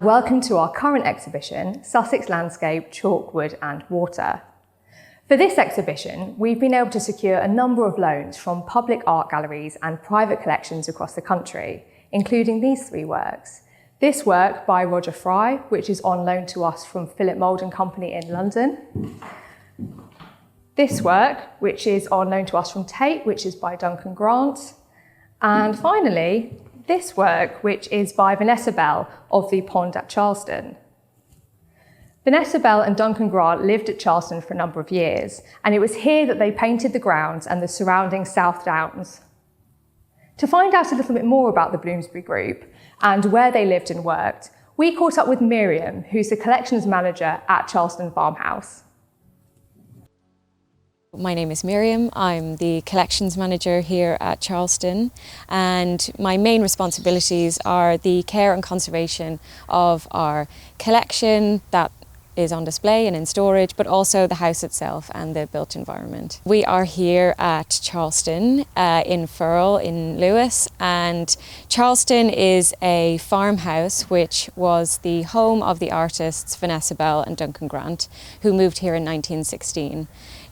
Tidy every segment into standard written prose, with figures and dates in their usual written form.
Welcome to our current exhibition, Sussex Landscape, Chalk, Wood and Water. For this exhibition, we've been able to secure a number of loans from public art galleries and private collections across the country, including these three works. This work by Roger Fry, which is on loan to us from Philip Mould and Company in London. This work, which is on loan to us from Tate, which is by Duncan Grant. And finally, this work, which is by Vanessa Bell of the Pond at Charleston. Vanessa Bell and Duncan Grant lived at Charleston for a number of years, and it was here that they painted the grounds and the surrounding South Downs. To find out a little bit more about the Bloomsbury Group and where they lived and worked, we caught up with Miriam, who's the Collections Manager at Charleston Farmhouse. My name is Miriam. I'm the Collections Manager here at Charleston, and my main responsibilities are the care and conservation of our collection that is on display and in storage, but also the house itself and the built environment. We are here at Charleston in Firle in Lewis, and Charleston is a farmhouse which was the home of the artists Vanessa Bell and Duncan Grant, who moved here in 1916.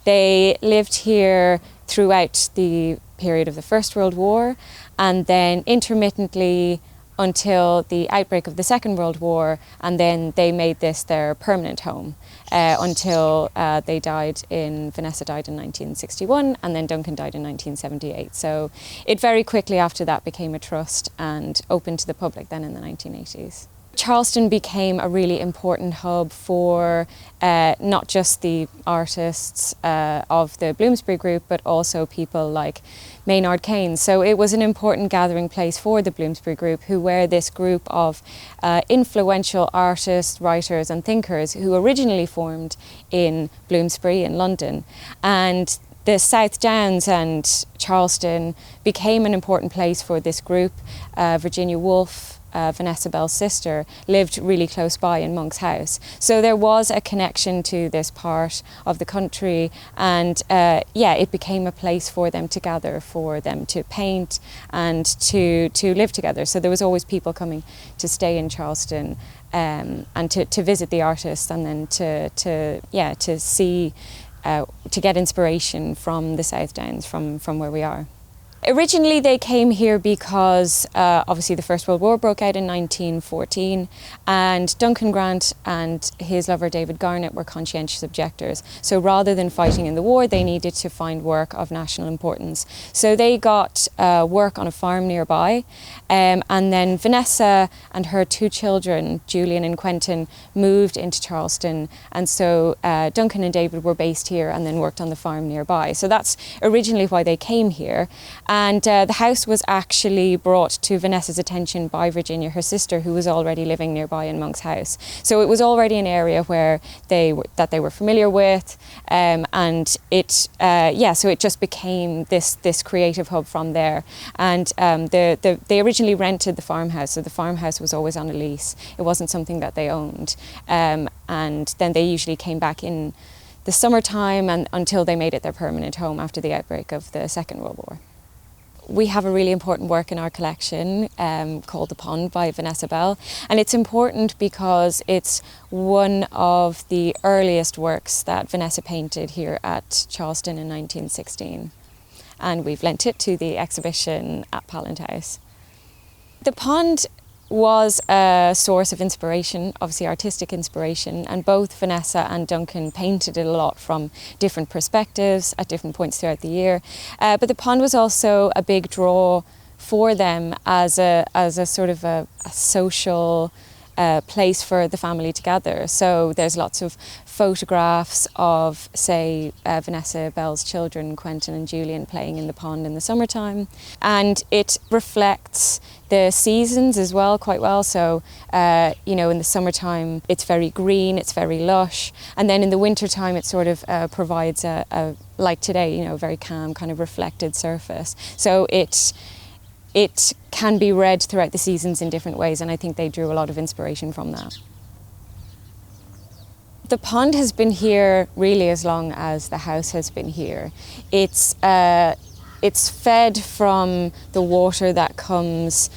They lived here throughout the period of the First World War, and then intermittently until the outbreak of the Second World War, and then they made this their permanent home until Vanessa died in 1961, and then Duncan died in 1978. So it very quickly after that became a trust and opened to the public then in the 1980s. Charleston became a really important hub for not just the artists of the Bloomsbury Group, but also people like Maynard Keynes. So it was an important gathering place for the Bloomsbury Group, who were this group of influential artists, writers and thinkers who originally formed in Bloomsbury in London. And the South Downs and Charleston became an important place for this group. Virginia Woolf, Vanessa Bell's sister, lived really close by in Monk's House. So there was a connection to this part of the country, and it became a place for them to gather, for them to paint and to live together. So there was always people coming to stay in Charleston and to visit the artists, and then to see, to get inspiration from the South Downs, from where we are. Originally they came here because obviously the First World War broke out in 1914, and Duncan Grant and his lover David Garnett were conscientious objectors. So rather than fighting in the war, they needed to find work of national importance. So they got work on a farm nearby, and then Vanessa and her two children, Julian and Quentin, moved into Charleston, and so Duncan and David were based here and then worked on the farm nearby. So that's originally why they came here. And the house was actually brought to Vanessa's attention by Virginia, her sister, who was already living nearby in Monk's House. So it was already an area where they were familiar with, and so it just became this creative hub from there. And they originally rented the farmhouse, so the farmhouse was always on a lease. It wasn't something that they owned, and then they usually came back in the summertime and until they made it their permanent home after the outbreak of the Second World War. We have a really important work in our collection called The Pond by Vanessa Bell, and it's important because it's one of the earliest works that Vanessa painted here at Charleston in 1916, and we've lent it to the exhibition at Pallant House. The pond was a source of inspiration, obviously artistic inspiration, and both Vanessa and Duncan painted it a lot from different perspectives at different points throughout the year. But the pond was also a big draw for them as a sort of a social place for the family together. So there's lots of photographs of, say, Vanessa Bell's children, Quentin and Julian, playing in the pond in the summertime. And it reflects the seasons as well quite well. So, in the summertime, it's very green, it's very lush. And then in the wintertime, it sort of provides like today, a very calm kind of reflected surface. So it can be read throughout the seasons in different ways, and I think they drew a lot of inspiration from that. The pond has been here really as long as the house has been here. It's fed from the water that comes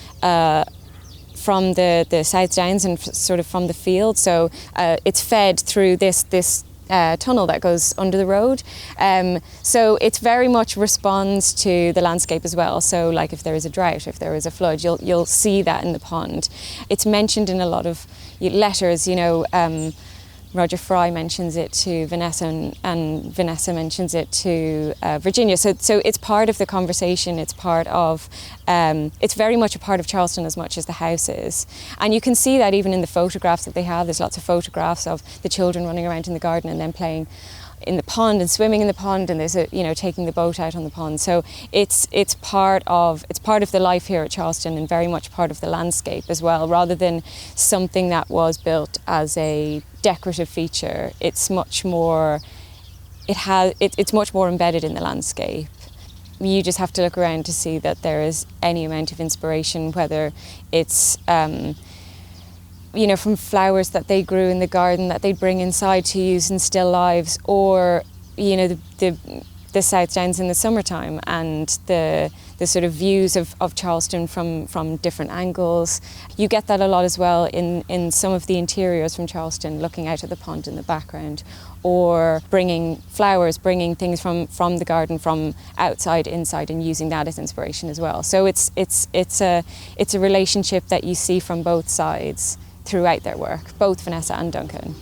from the South Downs and sort of from the field. So it's fed through this tunnel that goes under the road. So it very much responds to the landscape as well. So like if there is a drought, if there is a flood, you'll see that in the pond. It's mentioned in a lot of letters, Roger Fry mentions it to Vanessa and Vanessa mentions it to Virginia. So it's part of the conversation. It's part of, it's very much a part of Charleston as much as the house is. And you can see that even in the photographs that they have. There's lots of photographs of the children running around in the garden and then playing in the pond and swimming in the pond, and there's taking the boat out on the pond. So it's part of the life here at Charleston, and very much part of the landscape as well, rather than something that was built as a decorative feature. It's much more it's much more embedded in the landscape. You just have to look around to see that there is any amount of inspiration, whether it's from flowers that they grew in the garden that they'd bring inside to use in still lives, or the South Downs in the summertime, and the sort of views of Charleston from different angles. You get that a lot as well in some of the interiors from Charleston, looking out at the pond in the background, or bringing flowers, bringing things from the garden from outside inside, and using that as inspiration as well. So it's a relationship that you see from both sides throughout their work, both Vanessa and Duncan.